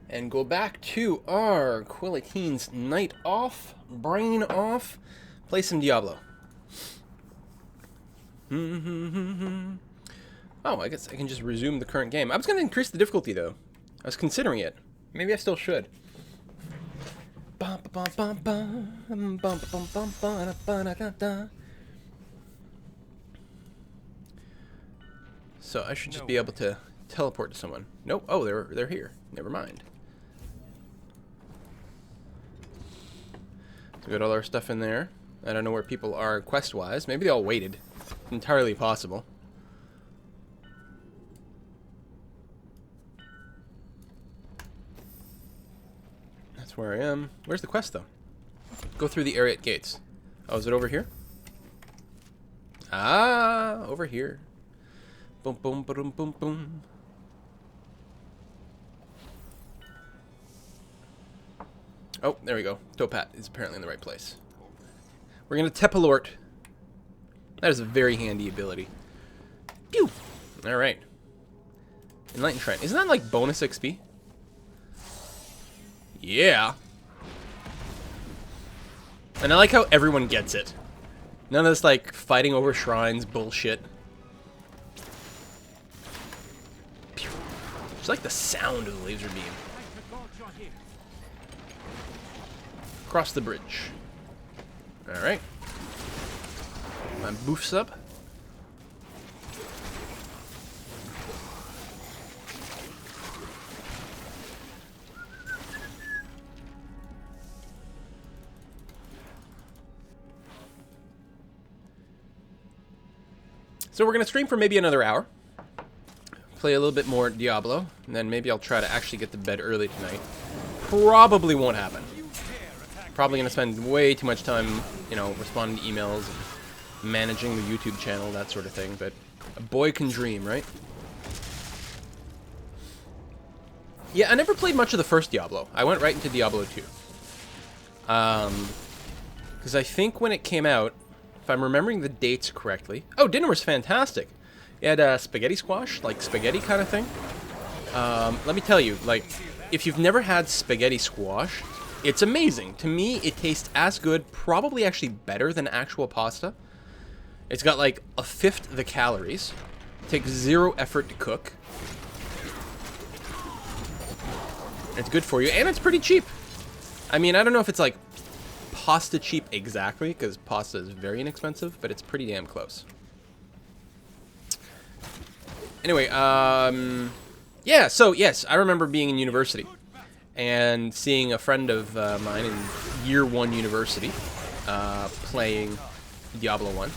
and go back to our Quillatine's night off, brain off, play some Diablo. Oh, I guess I can just resume the current game. I was going to increase the difficulty, though. I was considering it. Maybe I still should. So I should just be able to teleport to someone. Nope. Oh, they're here. Never mind. So we got all our stuff in there. I don't know where people are quest-wise. Maybe they all waited. Entirely possible. That's where I am. Where's the quest, though? Go through the area at gates. Oh, is it over here? Ah, over here. Boom, boom, boom, boom, boom. Oh, there we go. Topat is apparently in the right place. We're gonna Tepalort. That is a very handy ability. Pew! Alright. Enlightened Shrine. Isn't that like bonus XP? Yeah. And I like how everyone gets it. None of this like fighting over shrines bullshit. Pew. Just like the sound of the laser beam. Cross the bridge. Alright. My boof's up. So we're going to stream for maybe another hour. Play a little bit more Diablo. And then maybe I'll try to actually get to bed early tonight. Probably won't happen. Probably going to spend way too much time, you know, responding to emails and managing the YouTube channel, that sort of thing, but a boy can dream, right? Yeah, I never played much of the first Diablo. I went right into Diablo 2. Because I think when it came out, if I'm remembering the dates correctly... Oh, dinner was fantastic. It had spaghetti squash, like spaghetti kind of thing. Let me tell you, like, if you've never had spaghetti squash, it's amazing. To me, it tastes as good, probably actually better than actual pasta. It's got like a fifth the calories. Takes 0 effort to cook. It's good for you, and it's pretty cheap. I mean, I don't know if it's like pasta cheap exactly, because pasta is very inexpensive, but it's pretty damn close. Anyway, yeah, so yes, I remember being in university and seeing a friend of mine in year 1 university playing Diablo 1.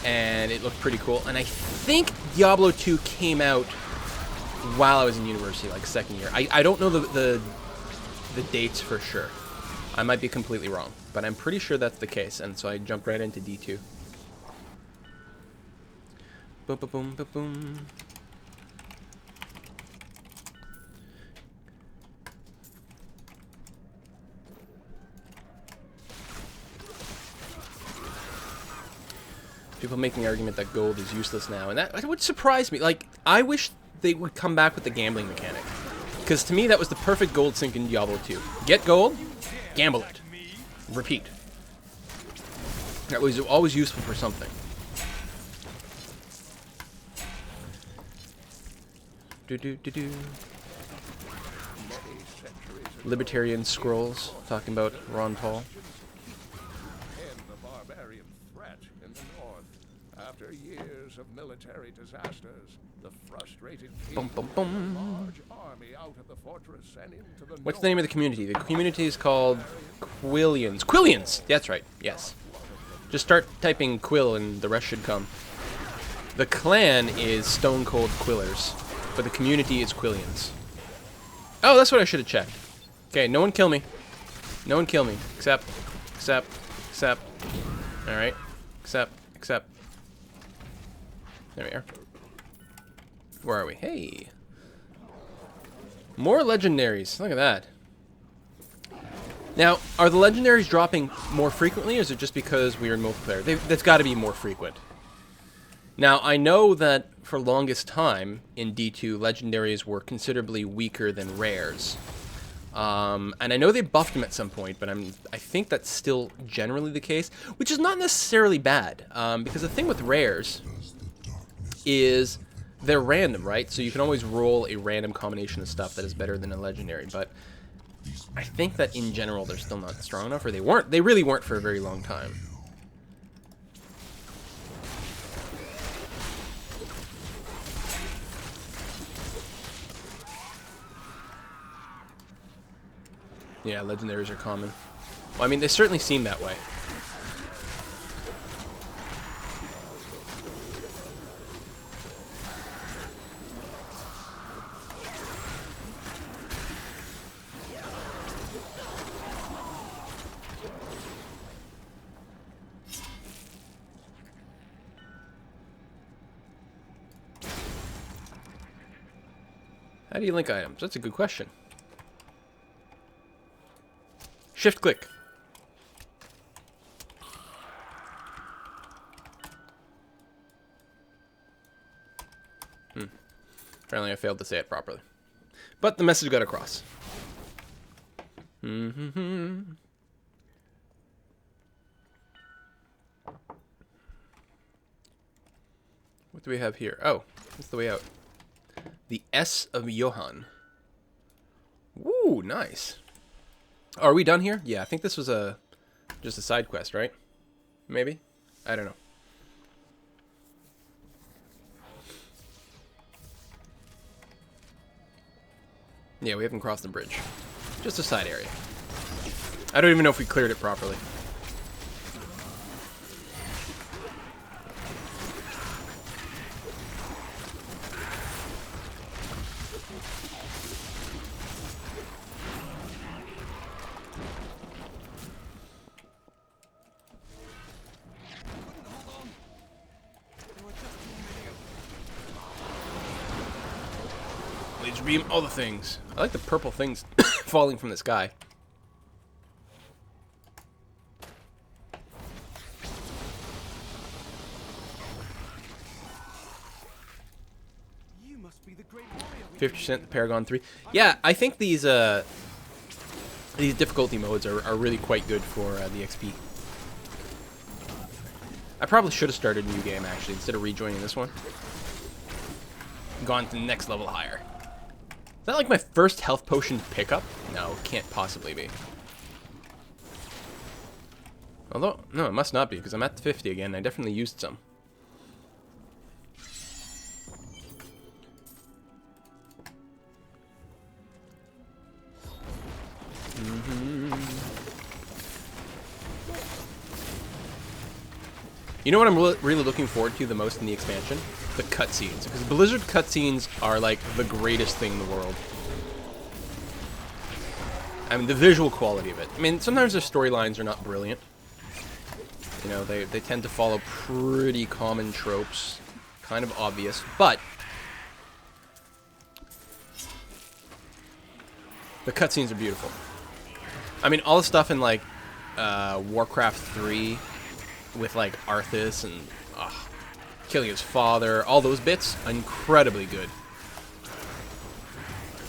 And it looked pretty cool. And I think Diablo 2 came out while I was in university, like second year. I don't know the dates for sure. I might be completely wrong, but I'm pretty sure that's the case. And so I jumped right into D2. Boom, boom, boom, boom, boom. People making the argument that gold is useless now, and that would surprise me. Like, I wish they would come back with the gambling mechanic, because to me that was the perfect gold sink in Diablo 2. Get gold, gamble it, repeat. That was always useful for something. Do. Libertarian scrolls talking about Ron Paul. After years of military disasters, the frustrated people a large army out of the fortress and into the What's the name of the community? The community is called Quillians. Quillians! That's right, yes. Just start typing Quill and the rest should come. The clan is Stone Cold Quillers, but the community is Quillians. Oh, that's what I should have checked. Okay, no one kill me. No one kill me. Except. Alright. Except. There we are. Where are we? Hey. More legendaries. Look at that. Now, are the legendaries dropping more frequently, or is it just because we are in multiplayer? That's got to be more frequent. Now, I know that for longest time in D2, legendaries were considerably weaker than rares. And I know they buffed them at some point, but I think that's still generally the case, which is not necessarily bad, because the thing with rares is they're random, right? So you can always roll a random combination of stuff that is better than a legendary, but I think that in general they're still not strong enough, or they really weren't for a very long time. Yeah, legendaries are common. Well, I mean, they certainly seem that way. How do you link items? That's a good question. Shift click. Apparently I failed to say it properly. But the message got across. What do we have here? Oh, that's the way out. The S of Johann. Woo, nice. Oh, are we done here? Yeah, I think this was just a side quest, right? Maybe? I don't know. Yeah, we haven't crossed the bridge. Just a side area. I don't even know if we cleared it properly. Beam, all the things. I like the purple things falling from the sky. You must be the great warrior. 50% the Paragon 3. Yeah, I think these difficulty modes are really quite good for the XP. I probably should have started a new game actually instead of rejoining this one. Gone to the next level higher. Is that like my first health potion pickup? No, can't possibly be. Although, no, it must not be, because I'm at 50 again. I definitely used some. You know what I'm really looking forward to the most in the expansion? The cutscenes. Because Blizzard cutscenes are like the greatest thing in the world. I mean, the visual quality of it. I mean, sometimes their storylines are not brilliant. You know, they tend to follow pretty common tropes. Kind of obvious, but the cutscenes are beautiful. I mean, all the stuff in like Warcraft 3 with like Arthas and killing his father, all those bits, incredibly good.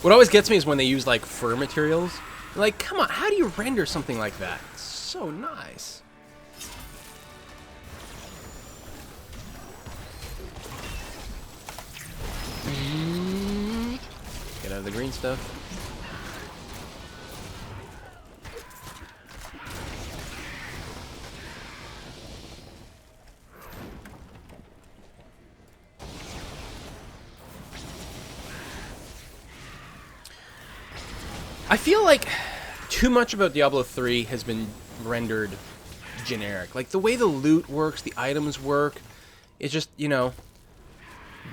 What always gets me is when they use like fur materials. Like, come on, how do you render something like that? It's so nice. Get out of the green stuff. I feel like too much about Diablo 3 has been rendered generic. Like, the way the loot works, the items work, it's just, you know,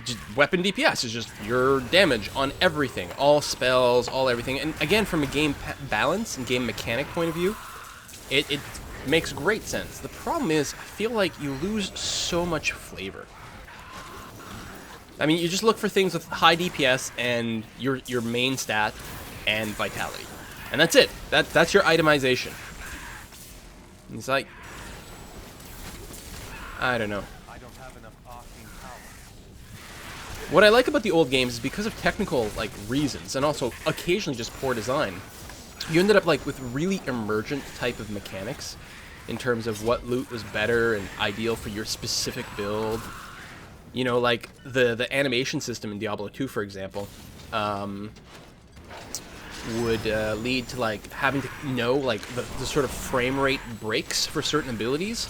just weapon DPS is just your damage on everything. All spells, all everything. And again, from a game balance and game mechanic point of view, it makes great sense. The problem is, I feel like you lose so much flavor. I mean, you just look for things with high DPS and your main stat and vitality. And that's it. That's your itemization. And it's like, I don't know. I don't have enough arcane power. What I like about the old games is because of technical like reasons and also occasionally just poor design, you ended up like with really emergent type of mechanics in terms of what loot was better and ideal for your specific build. You know, like the animation system in Diablo 2, for example, would lead to like having to know like the sort of frame rate breaks for certain abilities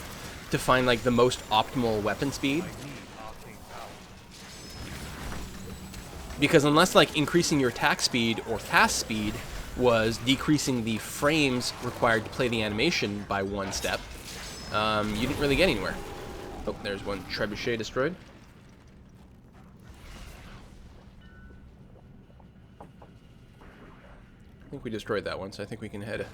to find like the most optimal weapon speed. Because unless like increasing your attack speed or cast speed was decreasing the frames required to play the animation by one step, you didn't really get anywhere. Oh, there's one trebuchet destroyed. I think we destroyed that one, so I think we can head.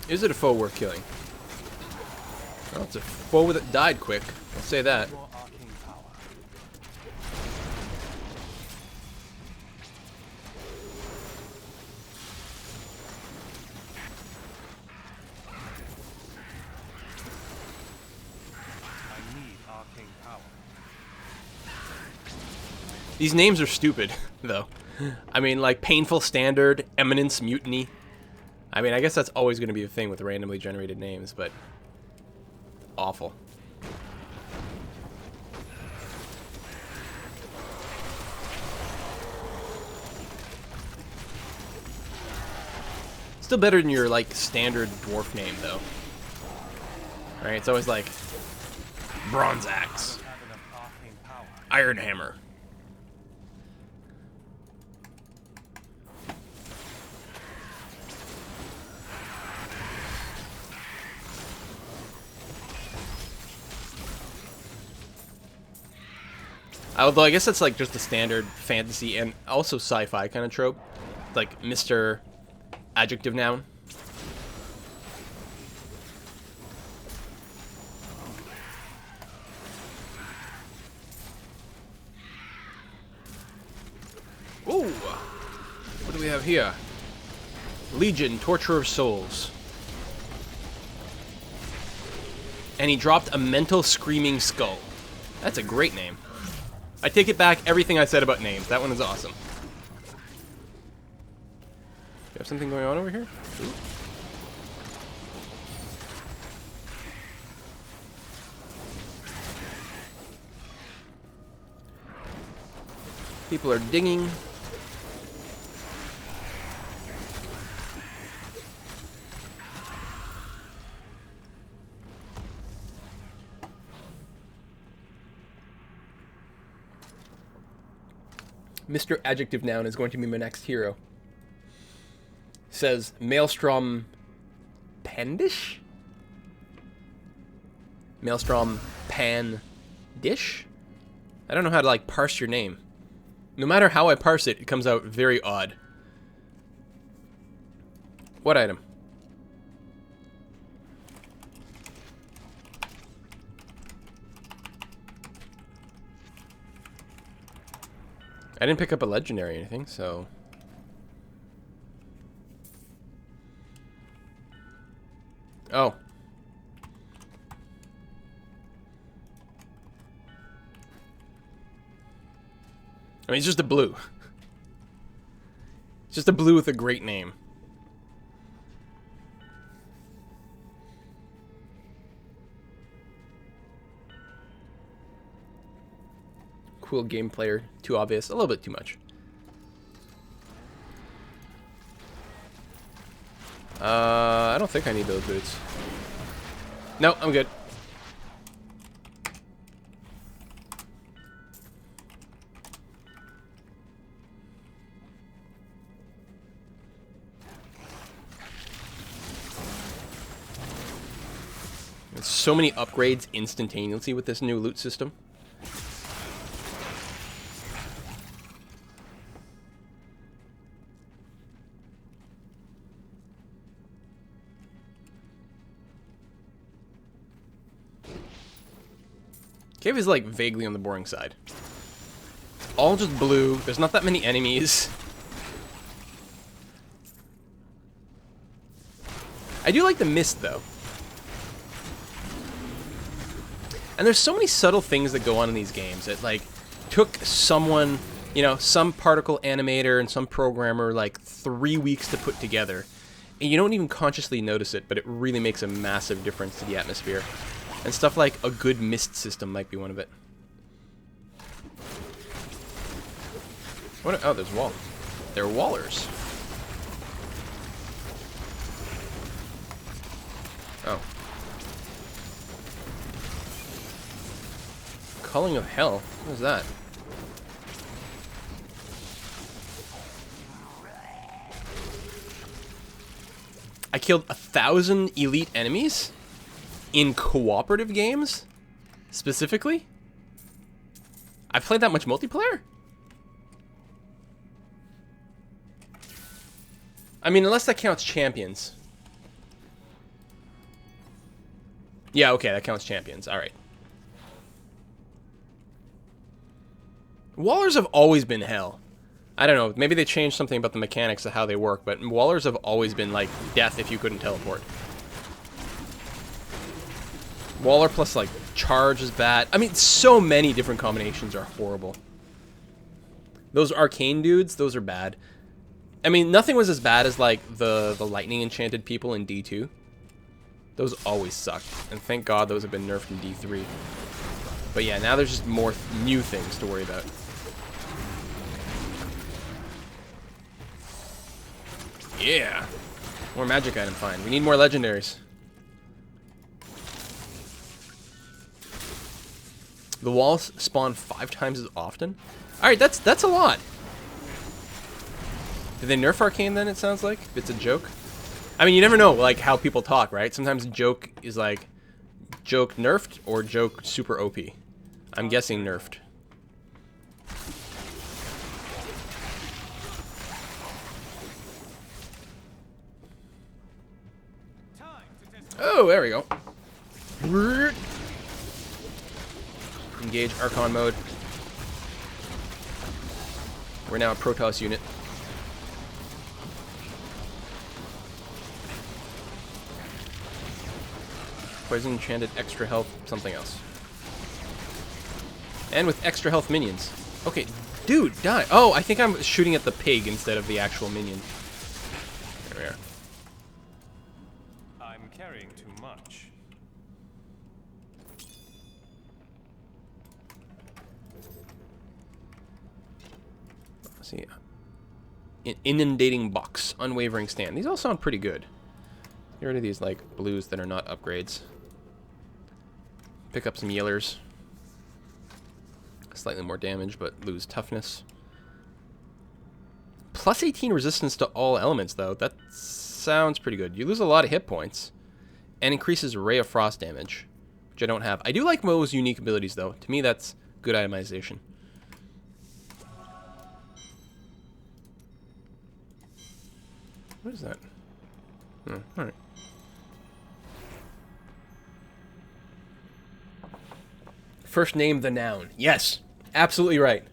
Is it a foe worth killing? Well, it's a foe that died quick. I'll say that. These names are stupid, though. I mean, like, Painful Standard, Eminence Mutiny. I mean, I guess that's always going to be the thing with randomly generated names, but... awful. Still better than your, like, standard dwarf name, though. Alright, it's always like... Bronze Axe. Iron Hammer. Although I guess that's like just the standard fantasy and also sci-fi kind of trope. Like Mr. Adjective Noun. Ooh! What do we have here? Legion, Torture of Souls. And he dropped a mental screaming skull. That's a great name. I take it back, everything I said about names. That one is awesome. You have something going on over here? Ooh. People are digging. Mr. Adjective Noun is going to be my next hero. Says Maelstrom Pandish? Maelstrom Pandish? I don't know how to like parse your name. No matter how I parse it, it comes out very odd. What item? I didn't pick up a legendary or anything, so... Oh. I mean, it's just a blue. It's just a blue with a great name. Cool game player. Too obvious. A little bit too much. I don't think I need those boots. No, I'm good. There's so many upgrades instantaneously with this new loot system. Cave is like vaguely on the boring side. All just blue. There's not that many enemies. I do like the mist though. And there's so many subtle things that go on in these games. It like took someone, you know, some particle animator and some programmer like 3 weeks to put together. And you don't even consciously notice it, but it really makes a massive difference to the atmosphere. And stuff like a good mist system might be one of it. What? Oh, there's wall. They're wallers. Oh. Culling of Hell? What is that? I killed 1,000 elite enemies? In cooperative games? Specifically? I've played that much multiplayer? I mean, unless that counts champions. Yeah, okay, that counts champions. Alright. Wallers have always been hell. I don't know, maybe they changed something about the mechanics of how they work, but wallers have always been like death if you couldn't teleport. Waller plus like charge is bad. I mean, so many different combinations are horrible. Those arcane dudes, those are bad. I mean, nothing was as bad as like the lightning enchanted people in D2. Those always sucked, and thank God those have been nerfed in D3. But yeah, now there's just more new things to worry about. Yeah. More magic item find. We need more legendaries. The walls spawn 5 times as often? Alright, that's a lot. Did they nerf Arcane then, it sounds like? If it's a joke? I mean, you never know, like, how people talk, right? Sometimes joke is like, joke nerfed or joke super OP. I'm guessing nerfed. Oh, there we go. Engage Archon mode. We're now a Protoss unit. Poison enchanted, extra health, something else. And with extra health minions. Okay, dude, die. Oh, I think I'm shooting at the pig instead of the actual minion. There we are. I'm carrying too much. Let's see. Inundating box, unwavering stand. These all sound pretty good. Get rid of these like blues that are not upgrades. Pick up some yellers. Slightly more damage, but lose toughness. Plus 18 resistance to all elements, though. That sounds pretty good. You lose a lot of hit points. And increases Ray of Frost damage, which I don't have. I do like Mo's unique abilities, though. To me, that's good itemization. What is that? Oh, alright. First name the noun. Yes, absolutely right.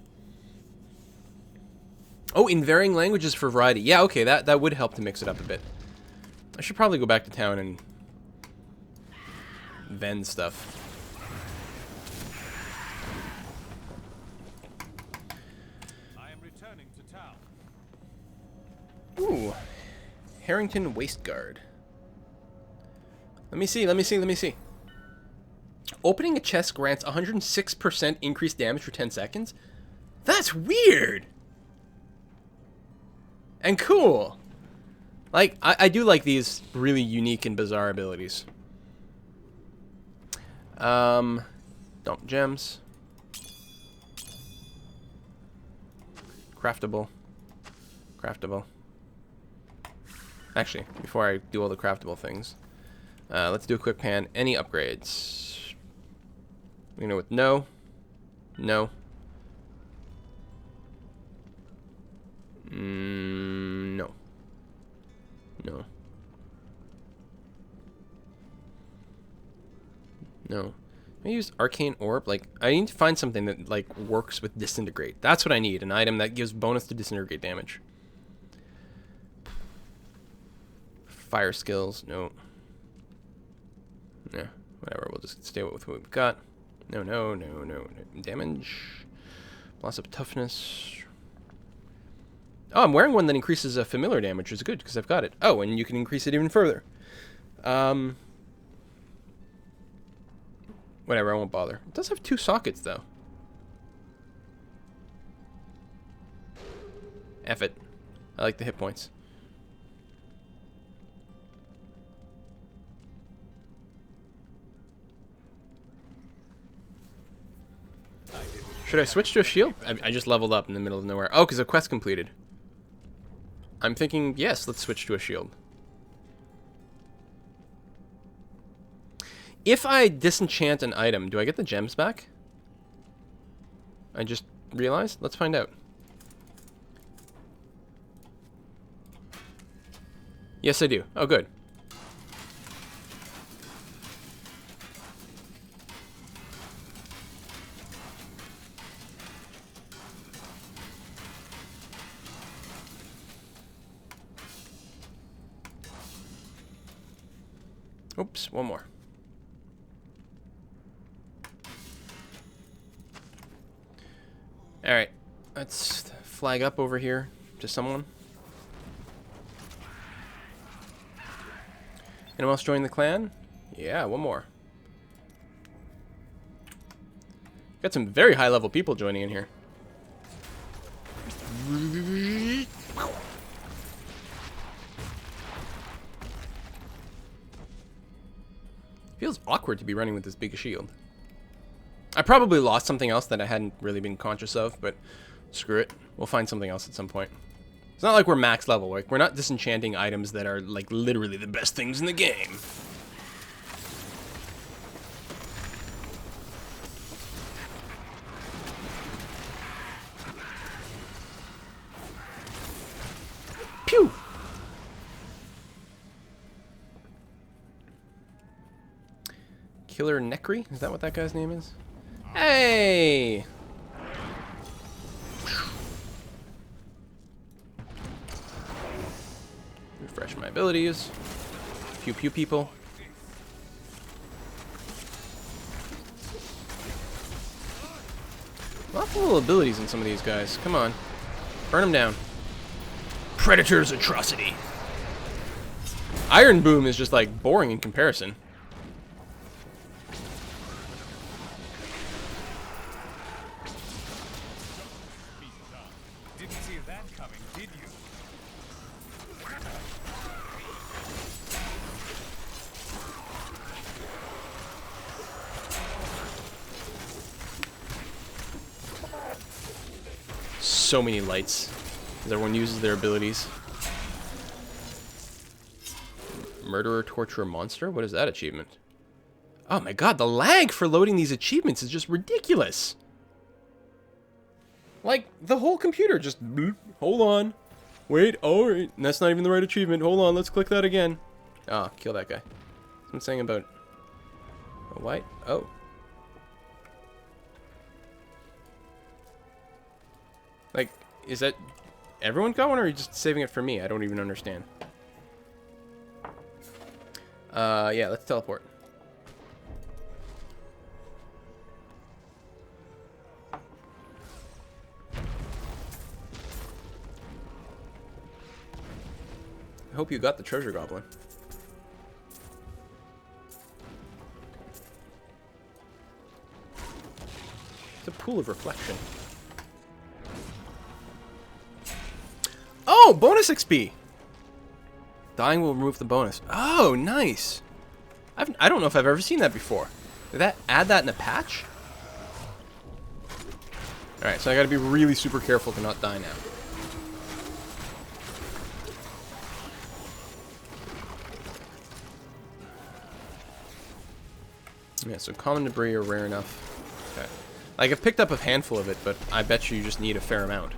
Oh, in varying languages for variety. Yeah, okay, that would help to mix it up a bit. I should probably go back to town and vend stuff. I am returning to town. Ooh. Harrington Waistguard. Let me see. Opening a chest grants 106% increased damage for 10 seconds? That's weird! And cool! Like, I do like these really unique and bizarre abilities. Dump gems. Craftable. Actually, before I do all the craftable things, let's do a quick pan. Any upgrades? You know, with no. No. No. I used Arcane Orb. Like, I need to find something that, like, works with Disintegrate. That's what I need. An item that gives bonus to Disintegrate damage. Fire skills. No. Yeah, whatever. We'll just stay with what we've got. No, no, no, no, no. Damage. Loss of toughness. Oh, I'm wearing one that increases familiar damage, which is good, because I've got it. Oh, and you can increase it even further. Whatever, I won't bother. It does have 2 sockets, though. F it. I like the hit points. Should I switch to a shield? I just leveled up in the middle of nowhere. Oh, because a quest completed. I'm thinking, yes, let's switch to a shield. If I disenchant an item, do I get the gems back? I just realized. Let's find out. Yes, I do. Oh, good. Oops, one more. Alright, let's flag up over here to someone. Anyone else join the clan? Yeah, one more. Got some very high level people joining in here. Feels awkward to be running with this big shield. I probably lost something else that I hadn't really been conscious of, but screw it. We'll find something else at some point. It's not like we're max level. Like, we're not disenchanting items that are, like, literally the best things in the game. Pew! Killer Necri? Is that what that guy's name is? Hey! Refresh my abilities. Pew pew people. Lots of little abilities in some of these guys. Come on. Burn them down. Predator's atrocity. Iron Boom is just like boring in comparison. Didn't see that coming, did you? So many lights as everyone uses their abilities. Murderer, Torturer, Monster? What is that achievement? Oh my god, the lag for loading these achievements is just ridiculous. Like, the whole computer just... bloop, hold on. Wait, oh, wait, that's not even the right achievement. Hold on, let's click that again. Ah, kill that guy. I'm saying about... a white? Oh. Like, is that... everyone got one, or are you just saving it for me? I don't even understand. Yeah, let's teleport. I hope you got the treasure goblin. It's a pool of reflection. Oh, bonus XP! Dying will remove the bonus. Oh, nice! I don't know if I've ever seen that before. Did that add that in a patch? Alright, so I gotta be really super careful to not die now. Yeah, so common debris are rare enough. Okay. Like, I've picked up a handful of it, but I bet you just need a fair amount.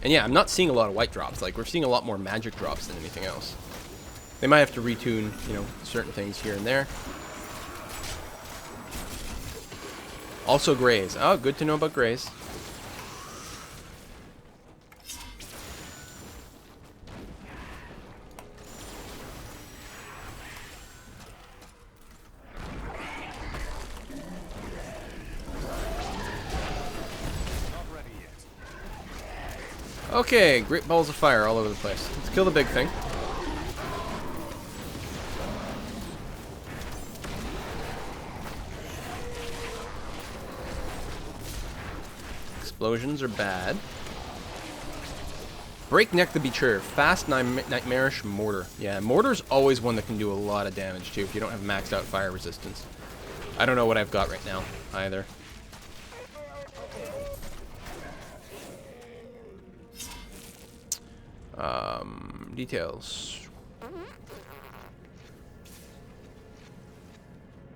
And yeah, I'm not seeing a lot of white drops. Like, we're seeing a lot more magic drops than anything else. They might have to retune, you know, certain things here and there. Also Greys. Oh, good to know about Greys. Okay, great balls of fire all over the place. Let's kill the big thing. Explosions are bad. Breakneck the Betrayer. Fast, nightmarish mortar. Yeah, mortar's always one that can do a lot of damage too if you don't have maxed out fire resistance. I don't know what I've got right now either. Details.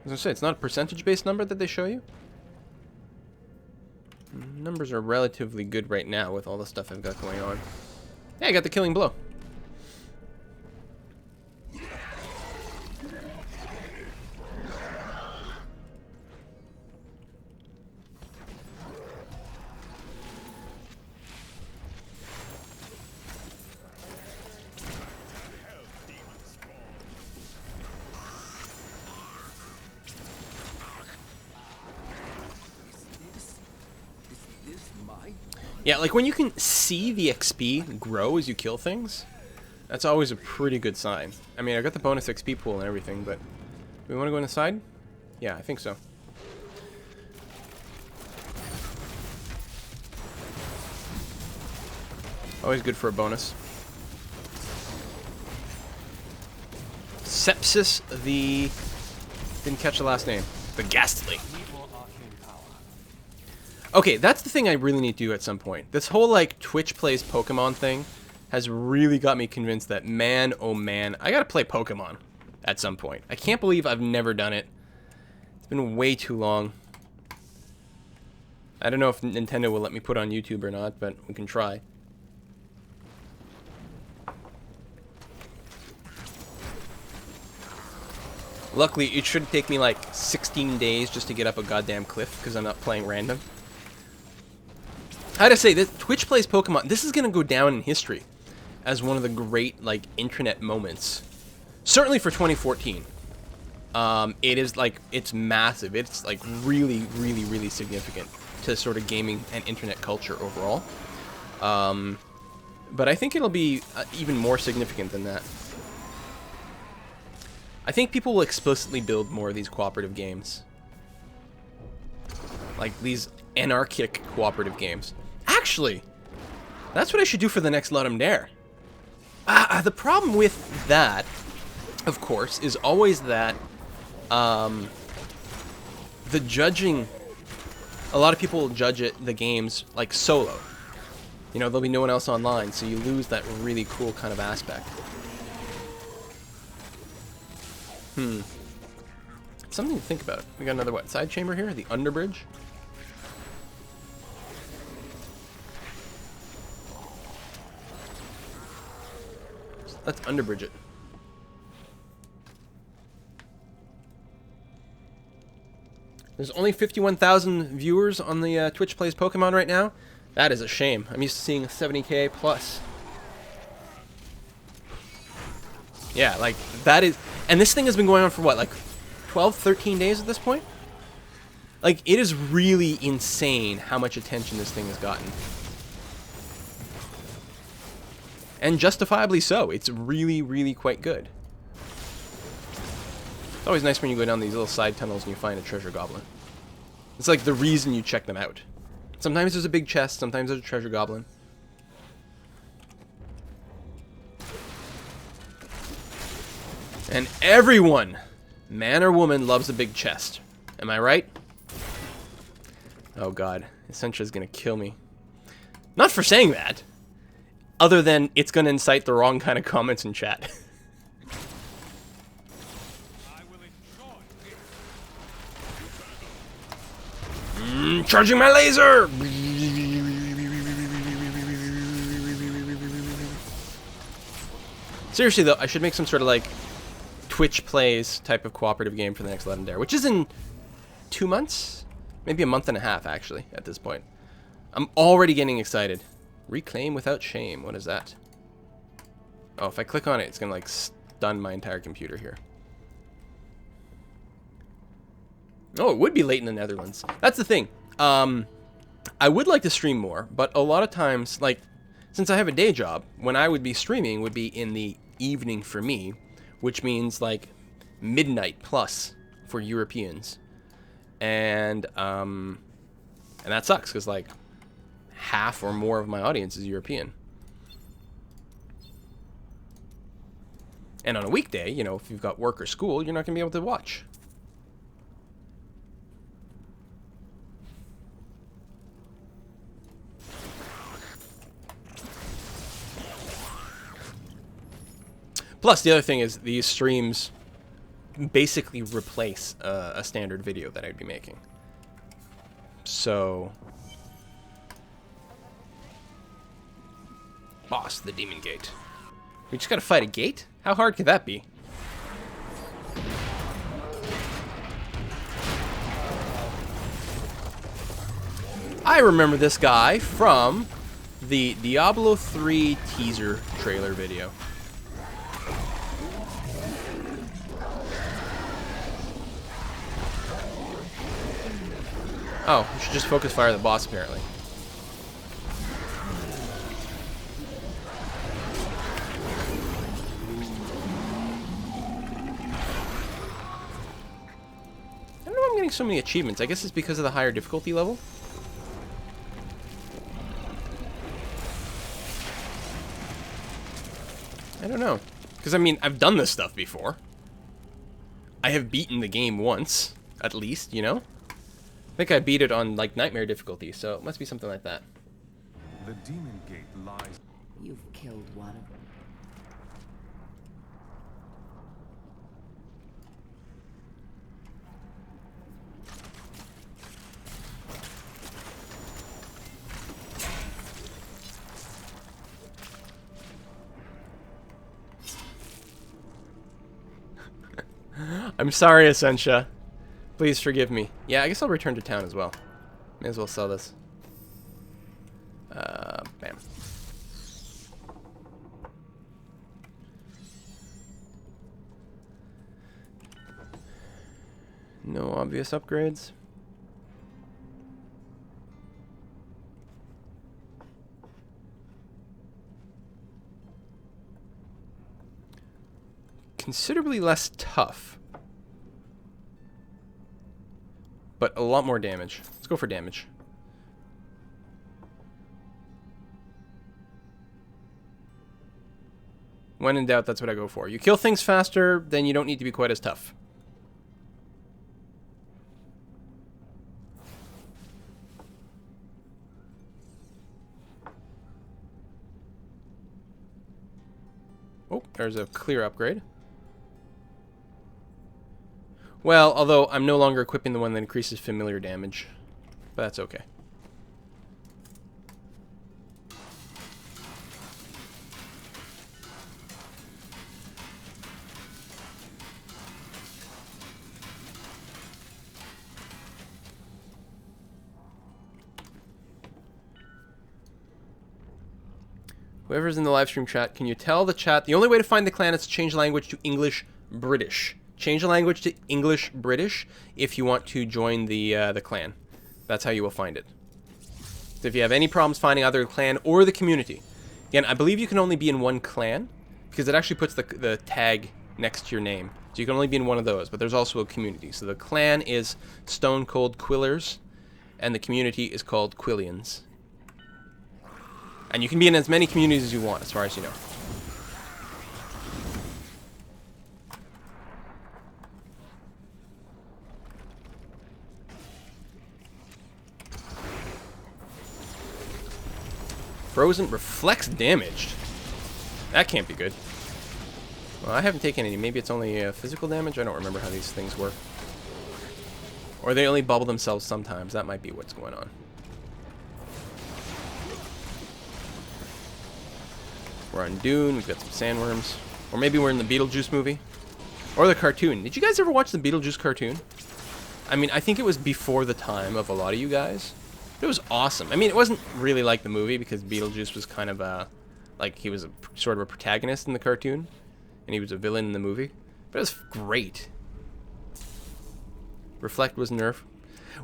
As I say, it's not a percentage-based number that they show you. Numbers are relatively good right now with all the stuff I've got going on. Hey, I got the killing blow. Yeah, like when you can see the XP grow as you kill things, that's always a pretty good sign. I mean, I got the bonus XP pool and everything, but do we want to go inside? Yeah, I think so. Always good for a bonus. Sepsis the... Didn't catch the last name. The Ghastly. Okay, that's the thing I really need to do at some point. This whole, like, Twitch plays Pokemon thing has really got me convinced that, man, oh man, I gotta play Pokemon at some point. I can't believe I've never done it. It's been way too long. I don't know if Nintendo will let me put on YouTube or not, but we can try. Luckily, it should take me like 16 days just to get up a goddamn cliff because I'm not playing random. I gotta say, this Twitch plays Pokemon, this is gonna go down in history as one of the great, like, internet moments. Certainly for 2014. It is, like, it's massive. It's, like, really, really, really significant to sort of gaming and internet culture overall. But I think it'll be even more significant than that. I think people will explicitly build more of these cooperative games. Like, these anarchic cooperative games. Actually, that's what I should do for the next Let 'em Dare. The problem with that, of course, is always that the judging... A lot of people will judge the games like solo. You know, there'll be no one else online, so you lose that really cool kind of aspect. Something to think about. We got another, what, side chamber here? The underbridge? Let's underbridge it. There's only 51,000 viewers on the Twitch Plays Pokemon right now. That is a shame. I'm used to seeing 70k plus. Yeah, like, that is... And this thing has been going on for what, like 12, 13 days at this point? Like, it is really insane how much attention this thing has gotten. And justifiably so. It's really, really quite good. It's always nice when you go down these little side tunnels and you find a treasure goblin. It's like the reason you check them out. Sometimes there's a big chest, sometimes there's a treasure goblin. And everyone, man or woman, loves a big chest. Am I right? Oh god, Essentra's gonna kill me. Not for saying that. Other than it's gonna incite the wrong kind of comments in chat. Charging my laser! Seriously though, I should make some sort of like Twitch Plays type of cooperative game for the next Let 'em Dare, which is in 2 months? Maybe a month and a half, actually, at this point. I'm already getting excited. Reclaim without shame. What is that? Oh, if I click on it, it's going to, like, stun my entire computer here. Oh, it would be late in the Netherlands. That's the thing. I would like to stream more, but a lot of times, like, since I have a day job, when I would be streaming would be in the evening for me, which means, like, midnight plus for Europeans. And that sucks, because, like, half or more of my audience is European. And on a weekday, you know, if you've got work or school, you're not going to be able to watch. Plus, the other thing is these streams basically replace a standard video that I'd be making. So... Boss, the Demon Gate. We just gotta fight a gate? How hard could that be? I remember this guy from the Diablo 3 teaser trailer video. Oh, we should just focus fire the boss, apparently. I don't know why I'm getting so many achievements. I guess it's because of the higher difficulty level. I don't know. Because, I mean, I've done this stuff before. I have beaten the game once, at least, you know? I think I beat it on, like, nightmare difficulty, so it must be something like that. The Demon Gate lies. You've killed one. I'm sorry, Essentia. Please forgive me. Yeah, I guess I'll return to town as well. May as well sell this. Bam. No obvious upgrades. Considerably less tough. But a lot more damage. Let's go for damage. When in doubt, that's what I go for. You kill things faster, then you don't need to be quite as tough. Oh, there's a clear upgrade. Well, although I'm no longer equipping the one that increases familiar damage. But that's okay. Whoever's in the live stream chat, can you tell the chat the only way to find the clan is to change language to English British. Change the language to English British if you want to join the clan. That's how you will find it. So if you have any problems finding either the clan or the community, again, I believe you can only be in one clan because it actually puts the tag next to your name. So you can only be in one of those, but there's also a community. So the clan is Stone Cold Quillers, and the community is called Quillians. And you can be in as many communities as you want, as far as you know. Frozen reflects damaged. That can't be good. Well, I haven't taken any. Maybe it's only physical damage? I don't remember how these things work. Or they only bubble themselves sometimes. That might be what's going on. We're on Dune. We've got some sandworms. Or maybe we're in the Beetlejuice movie. Or the cartoon. Did you guys ever watch the Beetlejuice cartoon? I mean, I think it was before the time of a lot of you guys. It was awesome. I mean, it wasn't really like the movie because Beetlejuice was kind of a, like, he was a, sort of a protagonist in the cartoon, and he was a villain in the movie. But it was great. Reflect was nerf.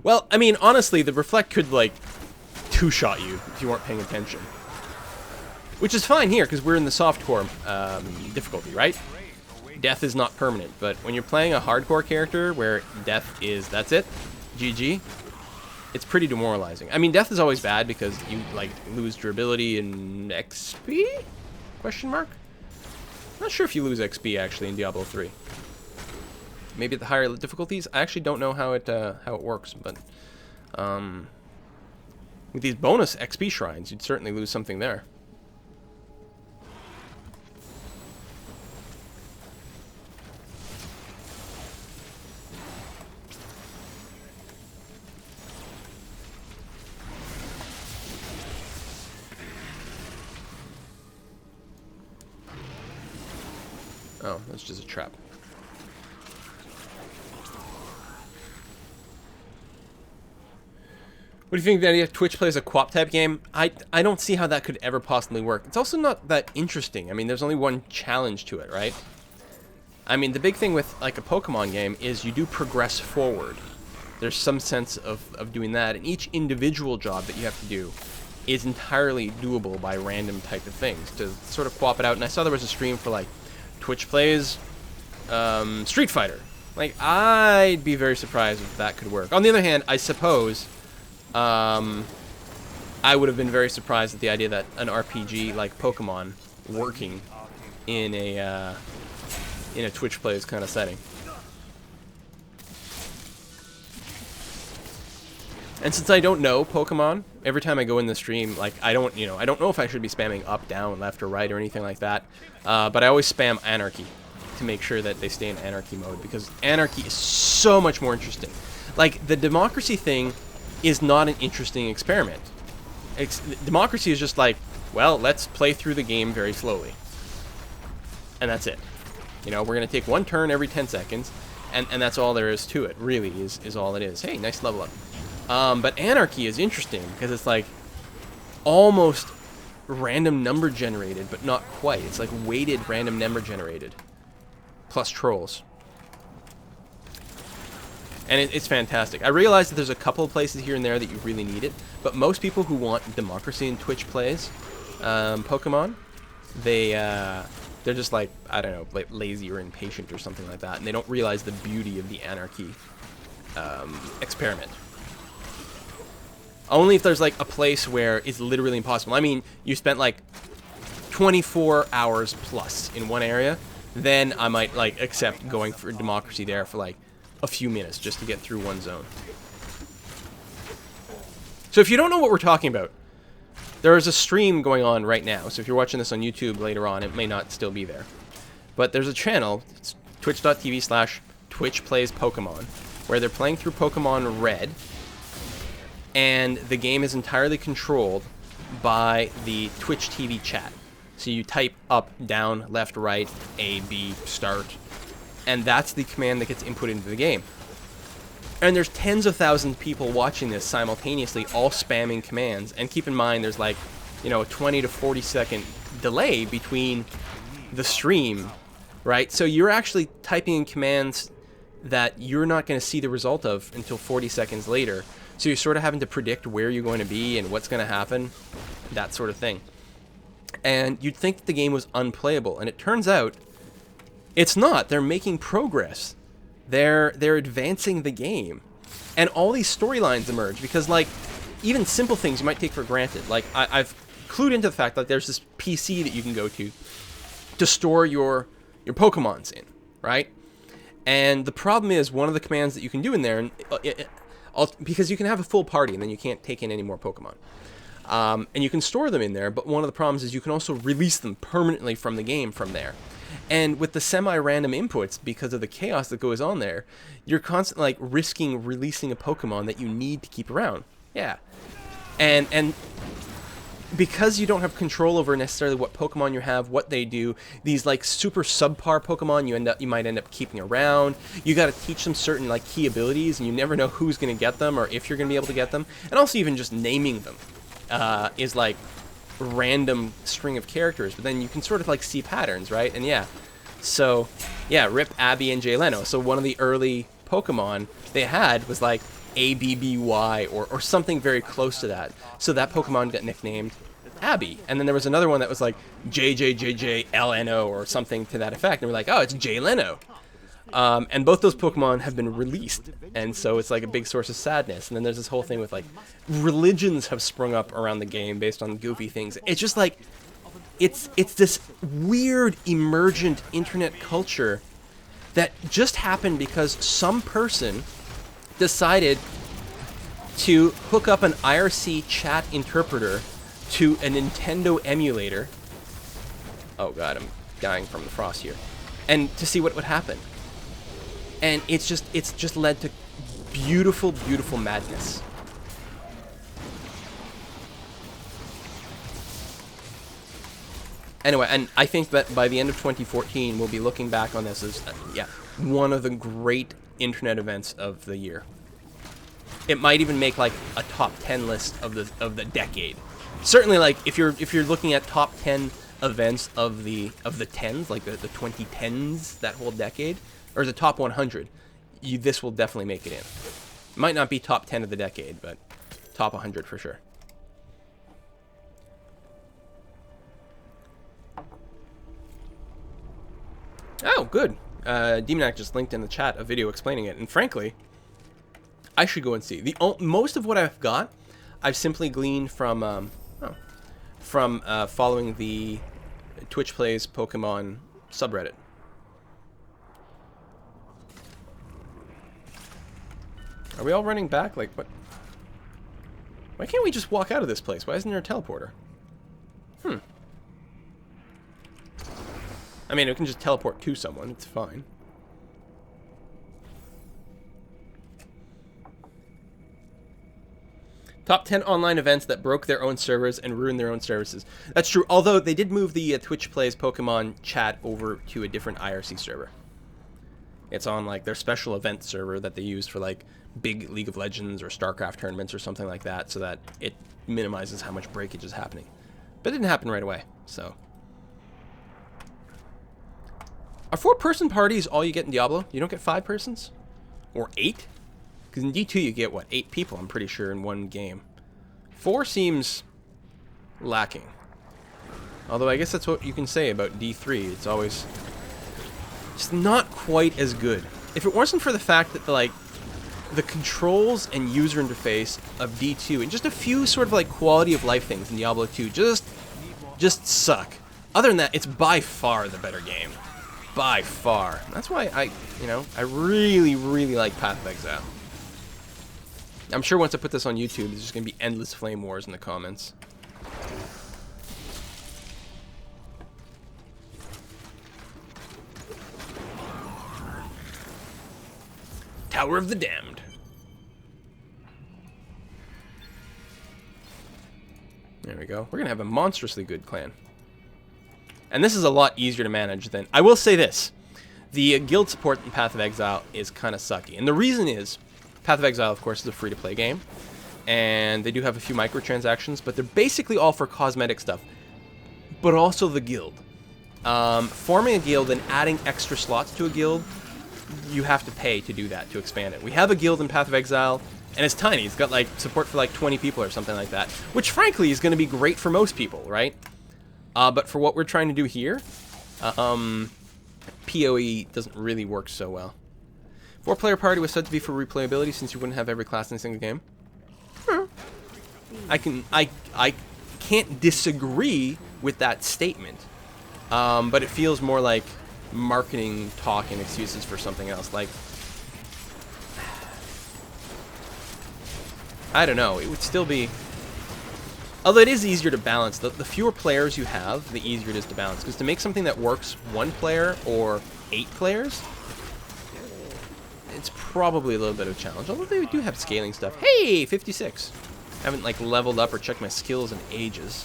Well, I mean, honestly, the Reflect could, like, two-shot you if you weren't paying attention. Which is fine here, because we're in the softcore difficulty, right? Death is not permanent, but when you're playing a hardcore character where death is, that's it, GG, it's pretty demoralizing. I mean, death is always bad because you, like, lose durability and XP? Question mark? I'm not sure if you lose XP, actually, in Diablo 3. Maybe at the higher difficulties? I actually don't know how it works, but with these bonus XP shrines, you'd certainly lose something there. Oh, that's just a trap. What do you think of the idea of Twitch plays a co-op type game? I don't see how that could ever possibly work. It's also not that interesting. I mean, there's only one challenge to it, right? I mean, the big thing with, like, a Pokemon game is you do progress forward. There's some sense of doing that, and each individual job that you have to do is entirely doable by random type of things to sort of co-op it out. And I saw there was a stream for, like, Twitch plays Street Fighter. Like, I'd be very surprised if that could work. On the other hand, I suppose I would have been very surprised at the idea that an RPG like Pokemon working in a Twitch plays kind of setting. And since I don't know Pokemon, every time I go in the stream, like, I don't know if I should be spamming up, down, left, or right, or anything like that. But I always spam Anarchy to make sure that they stay in Anarchy mode, because Anarchy is so much more interesting. Like, the democracy thing is not an interesting experiment. Democracy is just like, well, let's play through the game very slowly. And that's it. You know, we're going to take one turn every 10 seconds, and that's all there is to it, really, is all it is. Hey, nice level up. But Anarchy is interesting because it's like almost random number generated, but not quite. It's like weighted random number generated plus trolls. And it's fantastic. I realize that there's a couple of places here and there that you really need it, but most people who want democracy in Twitch plays Pokemon, they're just like, I don't know, like lazy or impatient or something like that, and they don't realize the beauty of the Anarchy experiment. Only if there's like a place where it's literally impossible. I mean, you spent like 24 hours plus in one area, then I might like accept going for democracy there for like a few minutes just to get through one zone. So if you don't know what we're talking about, there is a stream going on right now. So if you're watching this on YouTube later on, it may not still be there. But there's a channel, it's twitch.tv/TwitchPlaysPokemon, where they're playing through Pokemon Red, and the game is entirely controlled by the Twitch TV chat. So you type up, down, left, right, A, B, start, and that's the command that gets input into the game. And there's tens of thousands of people watching this simultaneously, all spamming commands. And keep in mind, there's like, you know, a 20 to 40 second delay between the stream, right? So you're actually typing in commands that you're not going to see the result of until 40 seconds later. So you're sort of having to predict where you're going to be and what's going to happen, that sort of thing. And you'd think that the game was unplayable, and it turns out it's not. They're making progress. They're advancing the game. And all these storylines emerge because, like, even simple things you might take for granted. Like, I've clued into the fact that there's this PC that you can go to store your Pokemons in, right? And the problem is one of the commands that you can do in there, because you can have a full party and then you can't take in any more Pokemon. And you can store them in there, but one of the problems is you can also release them permanently from the game from there. And with the semi-random inputs, because of the chaos that goes on there, you're constantly like risking releasing a Pokemon that you need to keep around. Yeah. And because you don't have control over necessarily what Pokemon you have, what they do, these like super subpar Pokemon you might end up keeping around. You got to teach them certain like key abilities, and you never know who's going to get them or if you're going to be able to get them. And also even just naming them is like random string of characters, but then you can sort of like see patterns, right? And yeah, so yeah, rip Abby and Jay Leno. So one of the early Pokemon they had was like ABBY or something very close to that. So that Pokemon got nicknamed Abby. And then there was another one that was like JJJJLNO or something to that effect. And we're like, oh, it's Jay Leno. And both those Pokemon have been released. And so it's like a big source of sadness. And then there's this whole thing with like religions have sprung up around the game based on goofy things. It's just like, it's this weird emergent internet culture that just happened because some person decided to hook up an IRC chat interpreter to a Nintendo emulator. Oh god, I'm dying from the frost here. And to see what would happen. And it's just led to beautiful, beautiful madness. Anyway, and I think that by the end of 2014, we'll be looking back on this as, yeah, one of the great internet events of the year. It might even make like a top 10 list of the decade. Certainly, like if you're looking at top 10 events of the tens, like the 2010s, that whole decade, or the top 100, this will definitely make it in. Might not be top 10 of the decade, but top 100 for sure. Oh, good. Demonac just linked in the chat a video explaining it, and frankly, I should go and see. Most of what I've got, I've simply gleaned from following the Twitch Plays Pokemon subreddit. Are we all running back? Like, what? Why can't we just walk out of this place? Why isn't there a teleporter? I mean, it can just teleport to someone. It's fine. Top 10 online events that broke their own servers and ruined their own services. That's true, although they did move the Twitch Plays Pokemon chat over to a different IRC server. It's on, like, their special event server that they use for, like, big League of Legends or StarCraft tournaments or something like that, so that it minimizes how much breakage is happening. But it didn't happen right away, so... Are 4-person parties all you get in Diablo? You don't get 5 persons? Or 8? Because in D2 you get, what, 8 people, I'm pretty sure, in one game. 4 seems lacking. Although I guess that's what you can say about D3. It's always just not quite as good. If it wasn't for the fact that, the controls and user interface of D2 and just a few sort of, like, quality of life things in Diablo 2 just suck. Other than that, it's by far the better game. By far. That's why I really, really like Path of Exile. I'm sure once I put this on YouTube, there's just going to be endless flame wars in the comments. Tower of the Damned. There we go. We're going to have a monstrously good clan. And this is a lot easier to manage than... I will say this. The guild support in Path of Exile is kind of sucky. And the reason is, Path of Exile, of course, is a free-to-play game. And they do have a few microtransactions, but they're basically all for cosmetic stuff. But also the guild. Forming a guild and adding extra slots to a guild, you have to pay to do that, to expand it. We have a guild in Path of Exile, and it's tiny. It's got, like, support for, like, 20 people or something like that. Which, frankly, is going to be great for most people, right? But for what we're trying to do here, PoE doesn't really work so well. 4-player party was said to be for replayability since you wouldn't have every class in a single game. I can't disagree with that statement, but it feels more like marketing talk and excuses for something else. Like, I don't know. It would still be... Although it is easier to balance, the fewer players you have, the easier it is to balance. Because to make something that works 1 player or 8 players, it's probably a little bit of a challenge. Although they do have scaling stuff. Hey, 56. Haven't, like, leveled up or checked my skills in ages.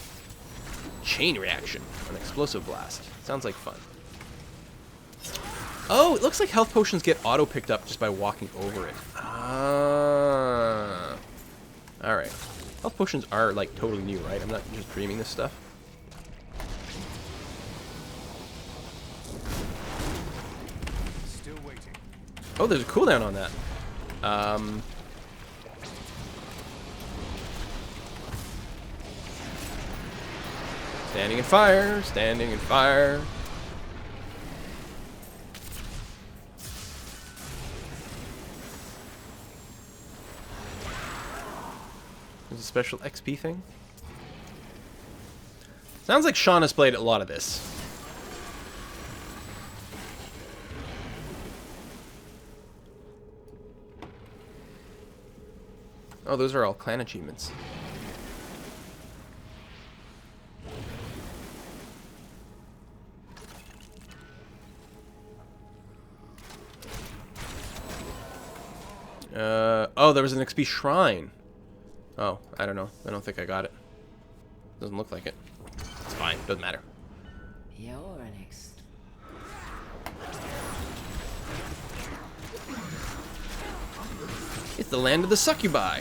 chain reaction. An explosive blast. Sounds like fun. Oh, it looks like health potions get auto-picked up just by walking over it. Ah. Alright. Health potions are, like, totally new, right? I'm not just dreaming this stuff. Still waiting. Oh, there's a cooldown on that. Standing in fire, standing in fire. There's a special XP thing. Sounds like Sean has played a lot of this. Oh, those are all clan achievements. Oh, there was an XP shrine. Oh, I don't know. I don't think I got it. Doesn't look like it. It's fine. Doesn't matter. You're next. It's the land of the succubi.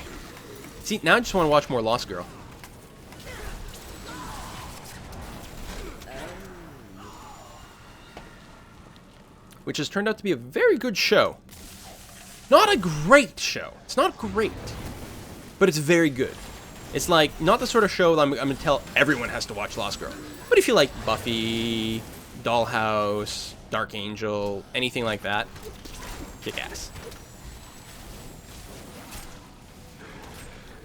See, now I just want to watch more Lost Girl. Which has turned out to be a very good show. Not a great show. It's not great. But it's very good. It's like, not the sort of show that I'm going to tell everyone has to watch Lost Girl. But if you like Buffy, Dollhouse, Dark Angel, anything like that, kick ass.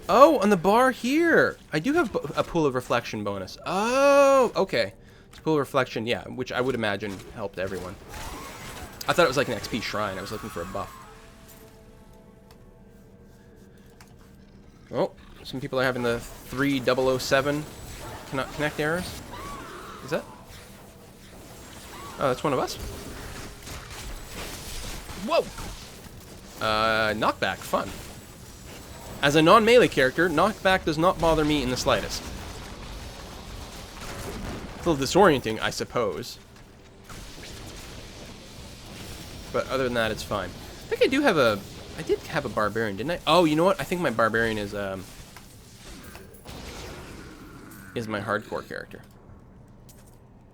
Oh, on the bar here. I do have a Pool of Reflection bonus. Oh, okay. It's Pool of Reflection, yeah, which I would imagine helped everyone. I thought it was like an XP shrine. I was looking for a buff. Oh, some people are having the 3007 cannot connect errors. Is that? Oh, that's one of us. Whoa! Knockback, fun. As a non-melee character, knockback does not bother me in the slightest. It's a little disorienting, I suppose. But other than that, it's fine. I think I do have a... I did have a barbarian, didn't I? Oh, you know what? I think my barbarian is my hardcore character.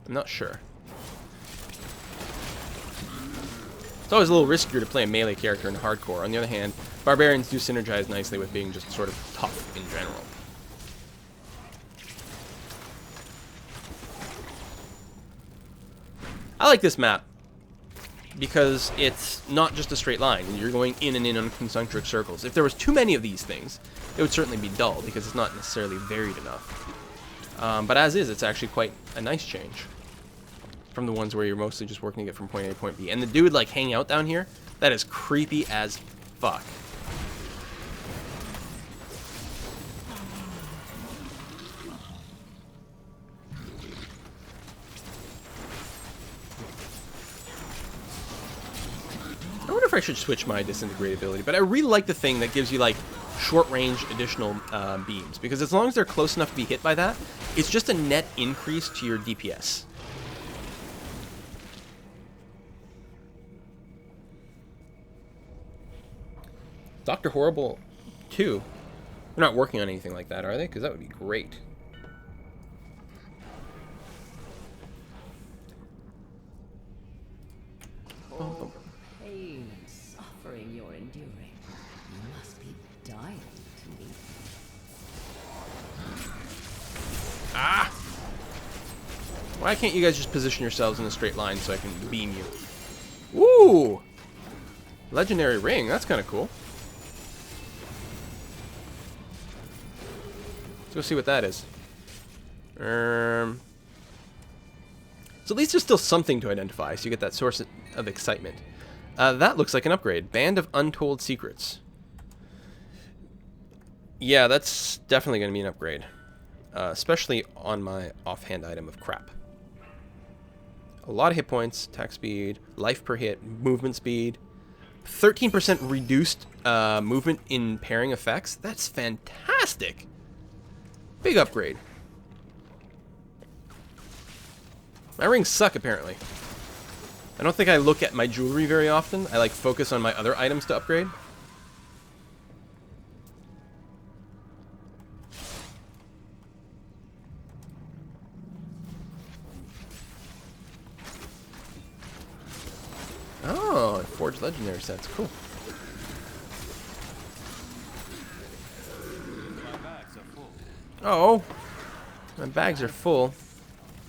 I'm not sure. It's always a little riskier to play a melee character in hardcore. On the other hand, barbarians do synergize nicely with being just sort of tough in general. I like this map because it's not just a straight line. You're going in and in on concentric circles. If there was too many of these things, it would certainly be dull because it's not necessarily varied enough. But as is, it's actually quite a nice change from the ones where you're mostly just working to get from point A to point B. And the dude like hanging out down here, that is creepy as fuck. I wonder if I should switch my disintegrate ability, but I really like the thing that gives you like short-range additional beams, because as long as they're close enough to be hit by that, it's just a net increase to your DPS. Dr. Horrible 2. They're not working on anything like that, are they? Because that would be great. Oh, pain and suffering you're enduring. You must be dying to leave. Ah! Why can't you guys just position yourselves in a straight line so I can beam you? Woo! Legendary ring, that's kind of cool. Let's go see what that is. So at least there's still something to identify, so you get that source of excitement. That looks like an upgrade. Band of Untold Secrets. Yeah, that's definitely going to be an upgrade. Especially on my offhand item of crap. A lot of hit points, attack speed, life per hit, movement speed. 13% reduced movement in pairing effects. That's fantastic. Big upgrade. My rings suck, apparently. I don't think I look at my jewelry very often. I, like, focus on my other items to upgrade. Oh, forged legendary sets. Cool. My bags are full. Oh, my bags are full.